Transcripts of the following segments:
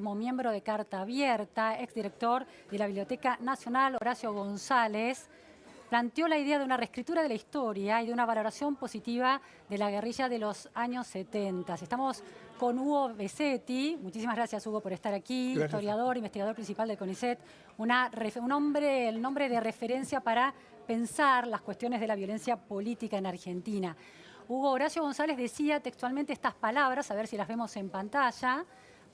mismo miembro de Carta Abierta, exdirector de la Biblioteca Nacional, Horacio González, planteó la idea de una reescritura de la historia y de una valoración positiva de la guerrilla de los años 70. Estamos con Hugo Besetti. Muchísimas gracias, Hugo, por estar aquí. Gracias. Historiador, investigador principal del CONICET. El nombre de referencia para pensar las cuestiones de la violencia política en Argentina. Hugo, Horacio González decía textualmente estas palabras, a ver si las vemos en pantalla,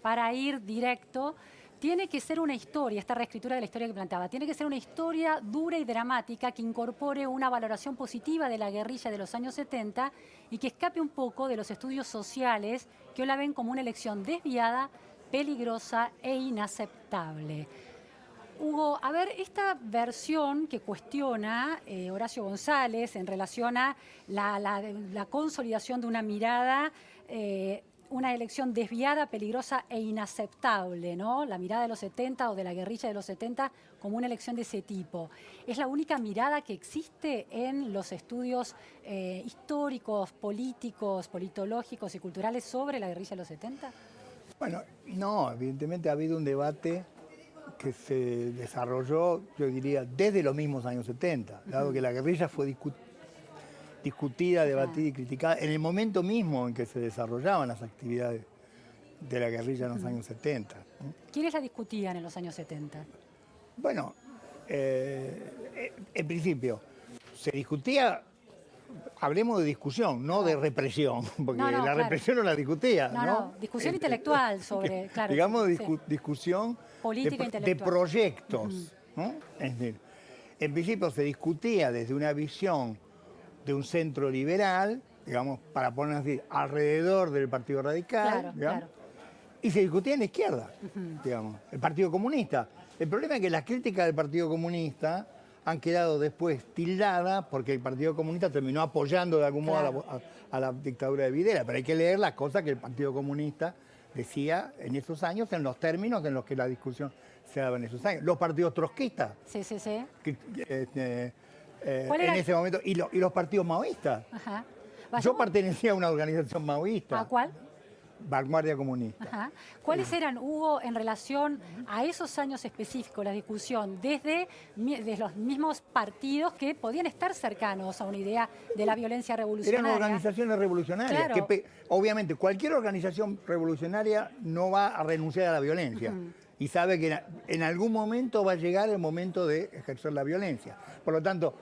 para ir directo. Tiene que ser una historia, esta reescritura de la historia que planteaba, tiene que ser una historia dura y dramática que incorpore una valoración positiva de la guerrilla de los años 70 y que escape un poco de los estudios sociales que hoy la ven como una elección desviada, peligrosa e inaceptable. Hugo, a ver, esta versión que cuestiona Horacio González en relación a la consolidación de una mirada, una elección desviada, peligrosa e inaceptable, ¿no? La mirada de los 70 o de la guerrilla de los 70 como una elección de ese tipo. ¿Es la única mirada que existe en los estudios históricos, políticos, politológicos y culturales sobre la guerrilla de los 70? Bueno, no, evidentemente ha habido un debate que se desarrolló, yo diría, desde los mismos años 70, dado que la guerrilla fue discutida, debatida y criticada en el momento mismo en que se desarrollaban las actividades de la guerrilla en los años 70. ¿No? ¿Quiénes la discutían en los años 70? Bueno, en principio, se discutía, hablemos de discusión, no de represión, porque la represión no la discutía. No, discusión intelectual sobre, claro. Digamos, discusión política de proyectos. ¿No? Es decir, en principio se discutía desde una visión de un centro liberal, digamos, para poner así, alrededor del Partido Radical, digamos, y se discutía en la izquierda, digamos, el Partido Comunista. El problema es que las críticas del Partido Comunista han quedado después tildadas porque el Partido Comunista terminó apoyando de algún modo a la dictadura de Videla, pero hay que leer las cosas que el Partido Comunista decía en esos años, en los términos en los que la discusión se daba en esos años. Los partidos trotskistas. Sí. En ese momento, y los partidos maoístas. Ajá. Yo pertenecía a una organización maoísta. ¿A cuál? Vanguardia Comunista. Ajá. ¿Cuáles eran, Hugo, en relación a esos años específicos, la discusión desde los mismos partidos que podían estar cercanos a una idea de la violencia revolucionaria? Eran organizaciones revolucionarias. Claro. Que, obviamente, cualquier organización revolucionaria no va a renunciar a la violencia. Y sabe que en algún momento va a llegar el momento de ejercer la violencia. Por lo tanto,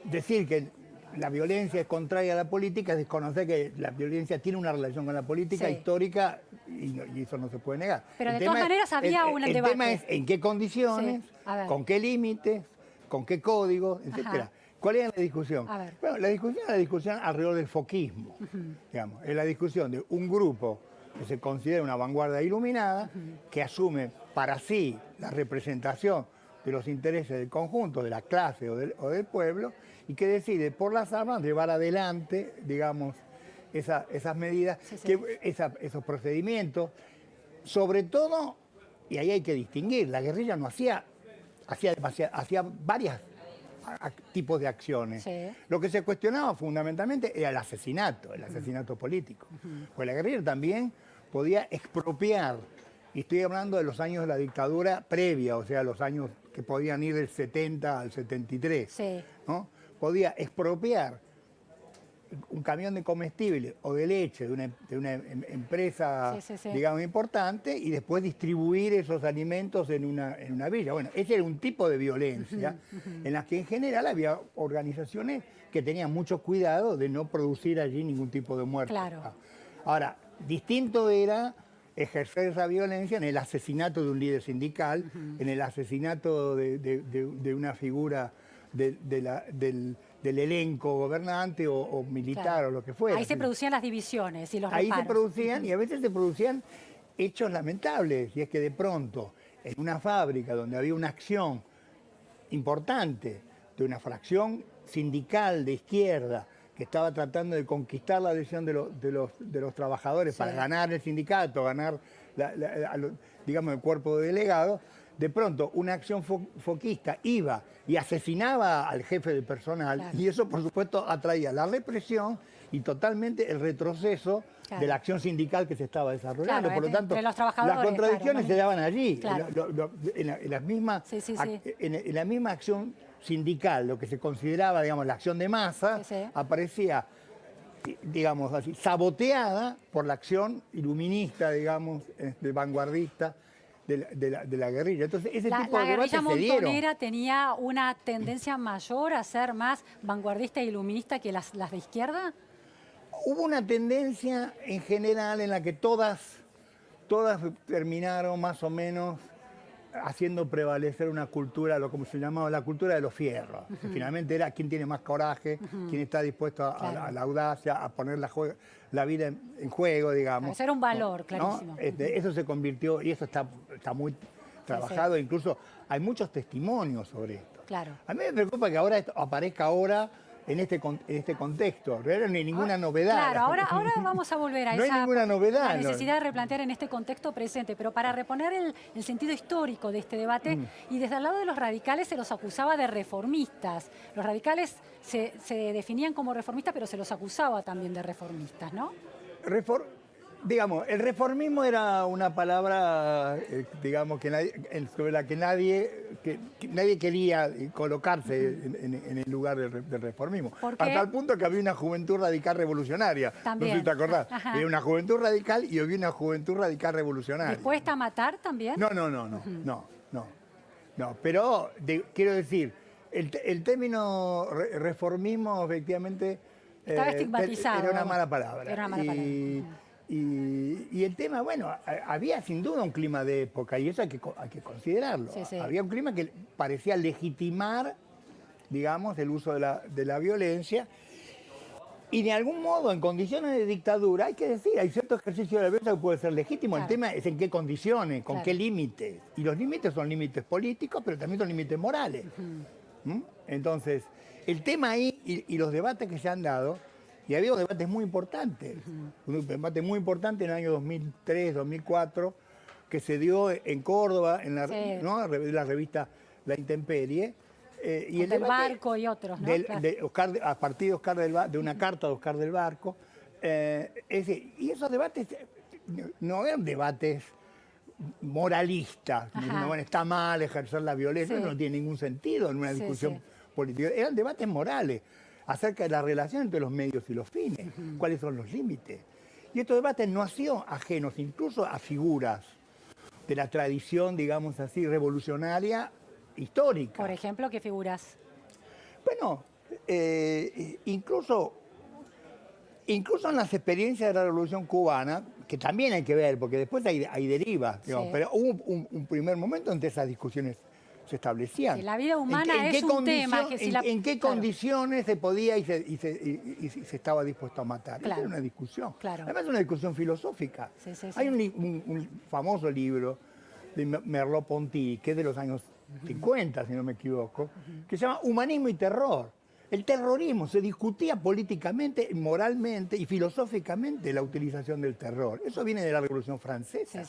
decir que la violencia es contraria a la política es desconocer que la violencia tiene una relación con la política histórica y eso no se puede negar. Pero de todas maneras había un debate. El tema es en qué condiciones, con qué límites, con qué códigos, etcétera. ¿Cuál es la discusión? Bueno, la discusión alrededor del foquismo. Digamos, es la discusión de un grupo que se considera una vanguardia iluminada, que asume para sí la representación de los intereses del conjunto, de la clase o del pueblo, y que decide por las armas llevar adelante, digamos, esas medidas, esos procedimientos. Sobre todo, y ahí hay que distinguir, la guerrilla no hacía varios tipos de acciones. Lo que se cuestionaba fundamentalmente era el asesinato político. Pues la guerrilla también podía expropiar, y estoy hablando de los años de la dictadura previa, o sea, los años que podían ir del 70 al 73, ¿no? Podía expropiar un camión de comestible o de leche de una empresa, digamos, importante, y después distribuir esos alimentos en una villa. Bueno, ese era un tipo de violencia en la que en general había organizaciones que tenían mucho cuidado de no producir allí ningún tipo de muerte. Ahora, distinto era ejercer esa violencia en el asesinato de un líder sindical, en el asesinato de una figura del elenco gobernante o militar o lo que fuera. Ahí se producían las divisiones y los reparos. Ahí se producían, y a veces se producían hechos lamentables, y es que de pronto en una fábrica donde había una acción importante de una fracción sindical de izquierda que estaba tratando de conquistar la adhesión de los trabajadores para ganar el sindicato, ganar, digamos, el cuerpo de delegados, de pronto una acción foquista iba y asesinaba al jefe del personal, y eso, por supuesto, atraía la represión y totalmente el retroceso de la acción sindical que se estaba desarrollando. Por lo tanto, las contradicciones se daban allí. Claro. En la misma acción sindical, lo que se consideraba, digamos, la acción de masa, aparecía, digamos así, saboteada por la acción iluminista, digamos, vanguardista de la guerrilla. Entonces, ese tipo de debates se dieron. ¿La guerrilla montonera tenía una tendencia mayor a ser más vanguardista e iluminista que las de izquierda? Hubo una tendencia en general en la que todas terminaron más o menos haciendo prevalecer una cultura, lo como se llamaba, la cultura de los fierros. Que finalmente era quién tiene más coraje, quién está dispuesto a la audacia, a poner la vida en juego, digamos. Ese era un valor, clarísimo. Eso se convirtió, y eso está muy trabajado, incluso hay muchos testimonios sobre esto. Claro. A mí me preocupa que ahora esto aparezca ahora en este contexto. Realmente no hay ninguna novedad. Claro, ahora vamos a volver a no hay ninguna novedad, la necesidad de replantear en este contexto presente, pero para reponer el sentido histórico de este debate, y desde el lado de los radicales se los acusaba de reformistas. Los radicales se definían como reformistas, pero se los acusaba también de reformistas, ¿no? Digamos, el reformismo era una palabra, digamos, sobre la que nadie quería colocarse en el lugar del reformismo. Hasta el punto que había una juventud radical revolucionaria. También. No sé si te acordás. Había una juventud radical y había una juventud radical revolucionaria. ¿Dispuesta a matar también? No, pero quiero decir, el término reformismo efectivamente estaba estigmatizado. Era una mala palabra. Era una mala palabra. Y el tema, bueno, había sin duda un clima de época, y eso hay que considerarlo. Sí. Había un clima que parecía legitimar, digamos, el uso de la violencia, y de algún modo, en condiciones de dictadura, hay que decir, hay cierto ejercicio de la violencia que puede ser legítimo. El tema es en qué condiciones, con qué límites. Y los límites son límites políticos, pero también son límites morales. Entonces, el tema ahí y los debates que se han dado, y ha habido debates muy importantes. Un debate muy importante en el año 2003, 2004, que se dio en Córdoba, en la revista La Intemperie. Y el del Barco y otros, ¿no? A partir de una carta de Oscar del Barco. Y esos debates no eran debates moralistas. Bueno, está mal ejercer la violencia, no tiene ningún sentido en una discusión política. Eran debates morales acerca de la relación entre los medios y los fines, cuáles son los límites. Y estos debates no han sido ajenos incluso a figuras de la tradición, digamos así, revolucionaria histórica. Por ejemplo, ¿qué figuras? Bueno, incluso en las experiencias de la Revolución Cubana, que también hay que ver, porque después hay derivas, digamos, pero hubo un primer momento en que esas discusiones se establecían. La vida humana es un tema que ¿En qué condiciones se podía y se estaba dispuesto a matar? Esa era una discusión. Además es una discusión filosófica. Hay un famoso libro de Merleau-Ponty, que es de los años 50, si no me equivoco, que se llama Humanismo y Terror. El terrorismo se discutía políticamente, moralmente y filosóficamente la utilización del terror. Eso viene de la Revolución Francesa.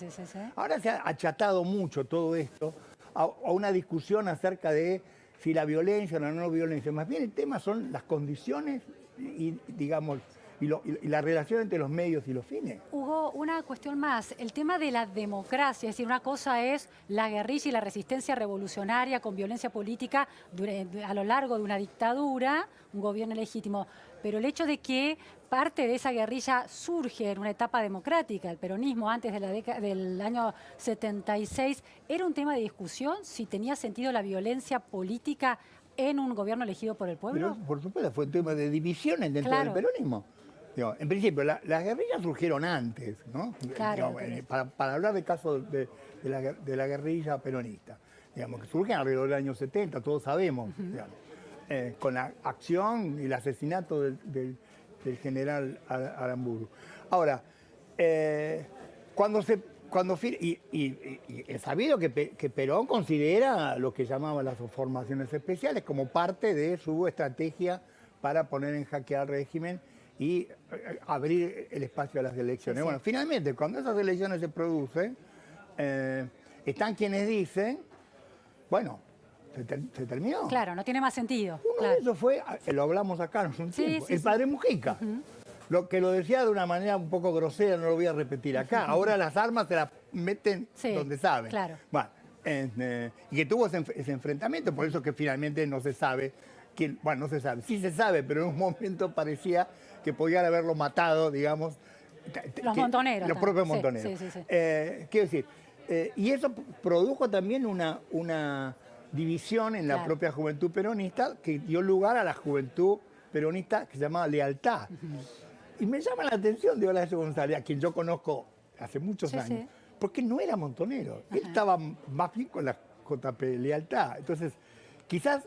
Ahora se ha achatado mucho todo esto a una discusión acerca de si la violencia o la no violencia. Más bien el tema son las condiciones y la relación entre los medios y los fines. Hugo, una cuestión más. El tema de la democracia, es decir, una cosa es la guerrilla y la resistencia revolucionaria con violencia política a lo largo de una dictadura, un gobierno legítimo. Pero el hecho de que parte de esa guerrilla surge en una etapa democrática, el peronismo antes de del año 76, ¿era un tema de discusión si tenía sentido la violencia política en un gobierno elegido por el pueblo? Pero, por supuesto, fue un tema de divisiones dentro del peronismo. En principio, las guerrillas surgieron antes, ¿no? Para hablar del caso de la guerrilla peronista, digamos, que surgen alrededor del año 70, todos sabemos, con la acción y el asesinato del general Aramburu. Ahora, es sabido que Perón considera lo que llamaban las formaciones especiales como parte de su estrategia para poner en jaque al régimen y abrir el espacio a las elecciones. Bueno, finalmente, cuando esas elecciones se producen, están quienes dicen, bueno, se terminó. Claro, no tiene más sentido. Uno de esos fue, lo hablamos acá hace un tiempo, el padre Mujica. lo que lo decía de una manera un poco grosera, no lo voy a repetir acá. Ahora las armas se las meten donde saben. Claro. Bueno, y que tuvo ese enfrentamiento, por eso que finalmente no se sabe quién, bueno, no se sabe, sí se sabe, pero en un momento parecía que podían haberlo matado, digamos. Los montoneros. Los propios montoneros. Sí. Quiero decir, y eso produjo también una división en la propia juventud peronista que dio lugar a la juventud peronista que se llamaba Lealtad. Y me llama la atención de Horacio González, a quien yo conozco hace muchos años, porque no era montonero. Él estaba más bien con la JP Lealtad. Entonces, quizás,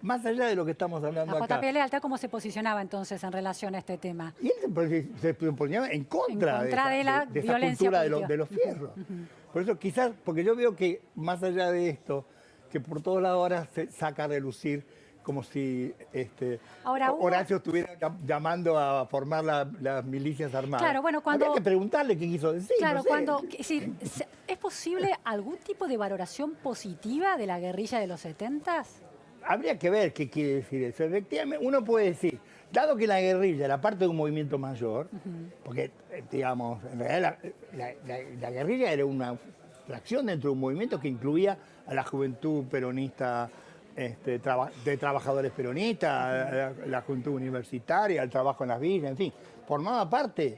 más allá de lo que estamos hablando acá... La JP Lealtad, ¿cómo se posicionaba entonces en relación a este tema? Y él se ponía en contra de la esa cultura de los fierros. Por eso quizás, porque yo veo que más allá de esto, que por todos lados ahora se saca a relucir como si Horacio estuviera llamando a formar las milicias armadas. Claro, bueno, cuando... Habría que preguntarle qué quiso decir. Claro, no sé. es decir, ¿es posible algún tipo de valoración positiva de la guerrilla de los 70s? Habría que ver qué quiere decir eso. Efectivamente, uno puede decir, dado que la guerrilla era parte de un movimiento mayor, porque, digamos, en realidad la guerrilla era una fracción dentro de un movimiento que incluía a la juventud peronista, de trabajadores peronistas, la juventud universitaria, el trabajo en las villas, en fin, formaba parte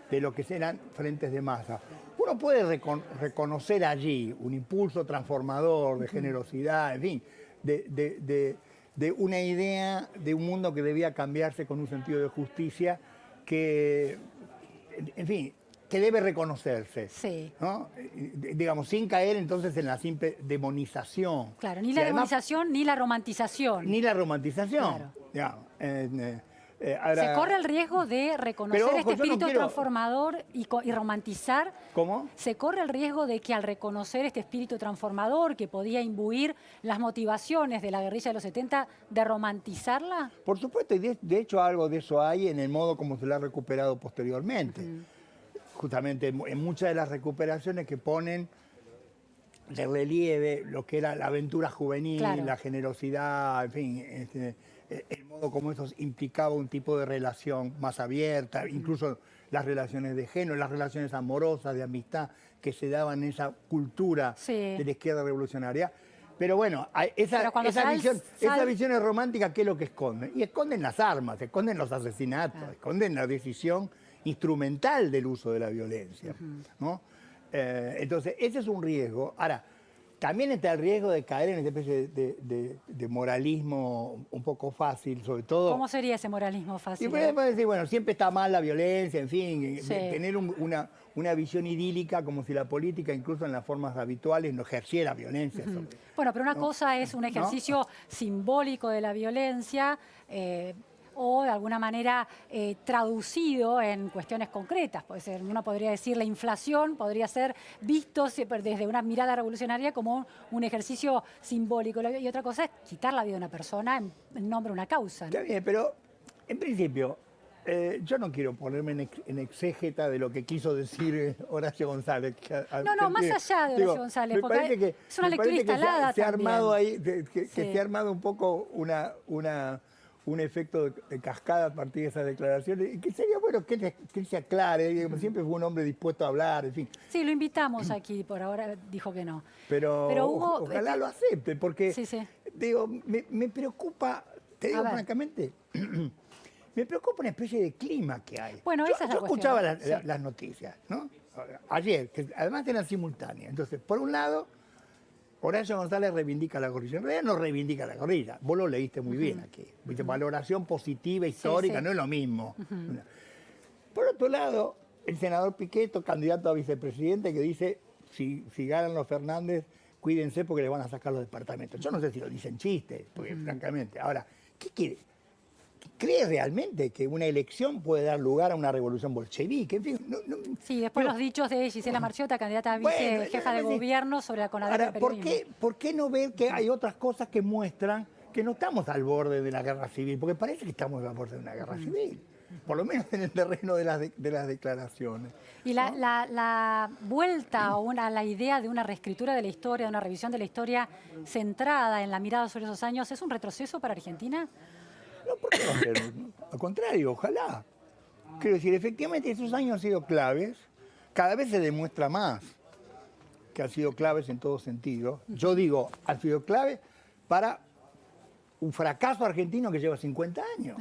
de lo que eran frentes de masa. Uno puede reconocer allí un impulso transformador de generosidad, en fin, de una idea de un mundo que debía cambiarse con un sentido de justicia que, en fin, que debe reconocerse, ¿no? Digamos, sin caer entonces en la simple demonización. Claro, ni la demonización ni la romantización. Ni la romantización. Claro. Digamos, ahora, se corre el riesgo de reconocer este espíritu transformador y romantizar. ¿Cómo? Se corre el riesgo de que al reconocer este espíritu transformador que podía imbuir las motivaciones de la guerrilla de los 70, de romantizarla. Por supuesto, y de hecho algo de eso hay en el modo como se la ha recuperado posteriormente. Justamente en muchas de las recuperaciones que ponen de relieve lo que era la aventura juvenil, la generosidad, en fin, el modo como eso implicaba un tipo de relación más abierta, incluso las relaciones de género, las relaciones amorosas, de amistad, que se daban en esa cultura de la izquierda revolucionaria. Pero bueno, esa visión es romántica, ¿qué es lo que esconden? Y esconden las armas, esconden los asesinatos, esconden la decisión instrumental del uso de la violencia, ¿no? Entonces, ese es un riesgo. Ahora, también está el riesgo de caer en esta especie de moralismo un poco fácil, sobre todo... ¿Cómo sería ese moralismo fácil? Y puede decir, bueno, siempre está mal la violencia, en fin, tener una visión idílica como si la política, incluso en las formas habituales, no ejerciera violencia. Bueno, pero una cosa es un ejercicio simbólico de la violencia, o de alguna manera traducido en cuestiones concretas. Puede ser, uno podría decir la inflación podría ser visto desde una mirada revolucionaria como un ejercicio simbólico. Y otra cosa es quitar la vida de una persona en nombre de una causa, ¿no? Está bien, pero en principio yo no quiero ponerme en exégeta de lo que quiso decir Horacio González. No, más allá de Horacio González, porque es una lectura instalada se ha armado ahí, que se ha armado un poco un efecto de cascada a partir de esas declaraciones, y que sería bueno que él se aclare, siempre fue un hombre dispuesto a hablar, en fin. Sí, lo invitamos aquí, por ahora dijo que no. Pero Hugo, ojalá lo acepte, porque digo, me preocupa, te digo francamente, me preocupa una especie de clima que hay. Bueno, esa es la yo escuchaba las noticias, ¿no? Ayer, que además eran simultáneas. Entonces, por un lado, Horacio González reivindica la guerrilla. En realidad no reivindica la guerrilla. Vos lo leíste muy bien aquí. Valoración positiva, histórica, no es lo mismo. Por otro lado, el senador Piquetto, candidato a vicepresidente, que dice, si ganan los Fernández, cuídense porque le van a sacar los departamentos. Yo no sé si lo dicen chistes, porque francamente. Ahora, ¿qué quiere? ¿Cree realmente que una elección puede dar lugar a una revolución bolchevique? En fin, sí, después los dichos de Gisela Marchiota, candidata a jefa de gobierno sobre la CONADER. Ahora, ¿por qué no ver que hay otras cosas que muestran que no estamos al borde de la guerra civil? Porque parece que estamos al borde de una guerra civil, por lo menos en el terreno de las declaraciones. Y la vuelta a la idea de una reescritura de la historia, de una revisión de la historia centrada en la mirada sobre esos años, ¿es un retroceso para Argentina? No, ¿por qué no hacerlo? Al contrario, ojalá. Quiero decir, efectivamente esos años han sido claves, cada vez se demuestra más que han sido claves en todo sentido. Yo digo, han sido claves para un fracaso argentino que lleva 50 años,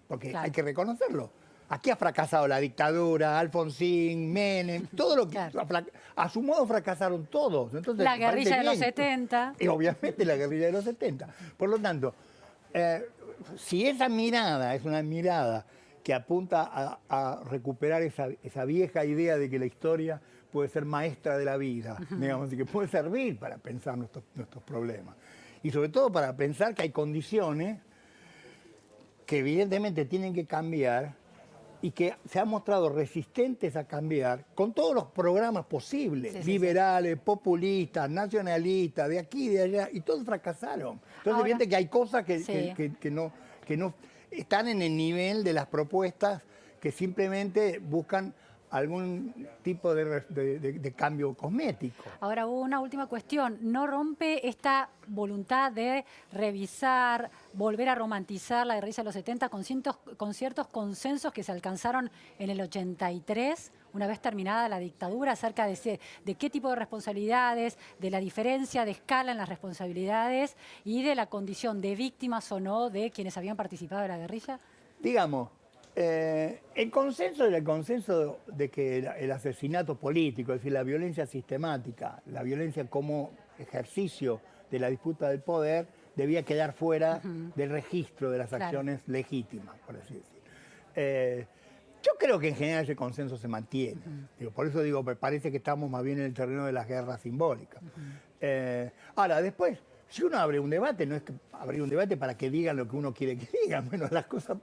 porque hay que reconocerlo. Aquí ha fracasado la dictadura, Alfonsín, Menem, todo lo que... A su modo fracasaron todos. Entonces, la guerrilla de los 70. Y obviamente la guerrilla de los 70. Por lo tanto, si esa mirada es una mirada que apunta a recuperar esa vieja idea de que la historia puede ser maestra de la vida, digamos, y que puede servir para pensar nuestros problemas. Y sobre todo para pensar que hay condiciones que evidentemente tienen que cambiar y que se han mostrado resistentes a cambiar con todos los programas posibles, liberales, populistas, nacionalistas, de aquí y de allá, y todos fracasaron. Entonces, evidente que hay cosas que no están en el nivel de las propuestas que simplemente buscan algún tipo de cambio cosmético. Ahora, hubo una última cuestión. ¿No rompe esta voluntad de revisar, volver a romantizar la guerrilla de los 70 con ciertos consensos que se alcanzaron en el 83, una vez terminada la dictadura, acerca de qué tipo de responsabilidades, de la diferencia de escala en las responsabilidades y de la condición de víctimas o no de quienes habían participado de la guerrilla? Digamos, el consenso era el consenso de que el asesinato político, es decir, la violencia sistemática, la violencia como ejercicio de la disputa del poder, debía quedar fuera del registro de las acciones legítimas, por así decir. Yo creo que en general ese consenso se mantiene. Por eso digo, me parece que estamos más bien en el terreno de las guerras simbólicas. Ahora, después, si uno abre un debate, no es que abrir un debate para que digan lo que uno quiere que digan. Bueno, las cosas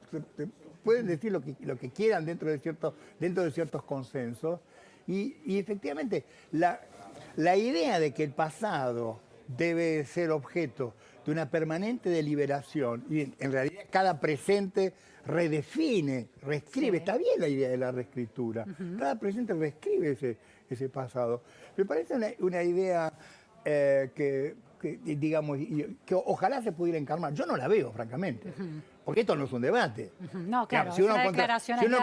pueden decir lo que quieran dentro de ciertos consensos. Y efectivamente, la idea de que el pasado debe ser objeto de una permanente deliberación, y en realidad cada presente redefine, reescribe, está bien la idea de la reescritura, cada presente reescribe ese pasado. Me parece una idea que digamos, que ojalá se pudiera encarnar. Yo no la veo, francamente, porque esto no es un debate. No, claro, si uno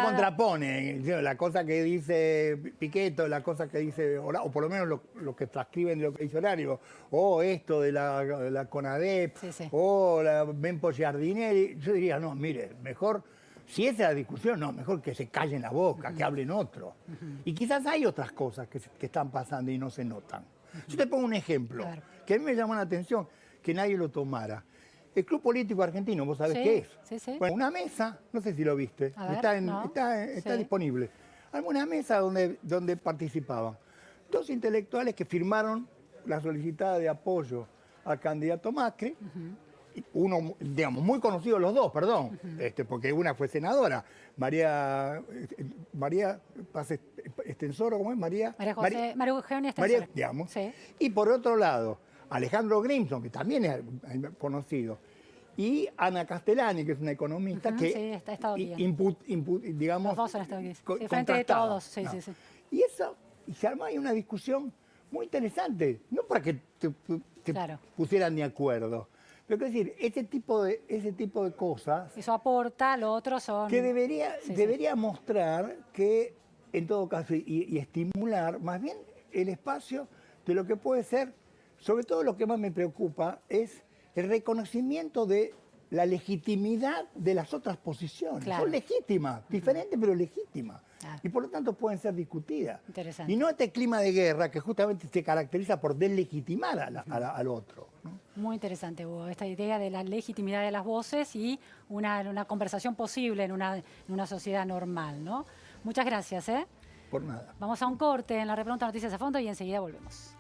contrapone la cosa que dice Piquetto, la cosa que dice, o por lo menos lo que transcriben de lo que dice Horario, o esto de la CONADEP, o la Mempo Giardinelli, yo diría, no, mire, mejor, si esa es la discusión, no, mejor que se callen la boca, que hablen otros. Y quizás hay otras cosas que están pasando y no se notan. Yo te pongo un ejemplo, que a mí me llamó la atención que nadie lo tomara. El Club Político Argentino, ¿vos sabés qué es? Bueno, una mesa, no sé si lo viste, está disponible. Una mesa donde participaban dos intelectuales que firmaron la solicitada de apoyo al candidato Macri, uno, digamos, muy conocido los dos, perdón, porque una fue senadora, María Paz Estensoro, ¿cómo es? María Eugenia Estensoro. Digamos. Y por otro lado, Alejandro Grimson, que también es conocido, y Ana Castellani, que es una economista que está estado bien. digamos, los dos han estado bien. Frente de todos, Y se armó ahí una discusión muy interesante, no para que te pusieran de acuerdo, pero quiero decir, ese tipo de cosas... Eso aporta, lo otro son... Que debería mostrar que, en todo caso, y estimular más bien el espacio de lo que puede ser, sobre todo lo que más me preocupa, es el reconocimiento de la legitimidad de las otras posiciones. Son legítimas, diferentes pero legítimas. Y por lo tanto pueden ser discutidas. Y no este clima de guerra que justamente se caracteriza por deslegitimar al otro, ¿no? Muy interesante, Hugo, esta idea de la legitimidad de las voces y una conversación posible en una sociedad normal, ¿no? Muchas gracias, ¿eh? Por nada. Vamos a un corte en la Repregunta Noticias a Fondo y enseguida volvemos.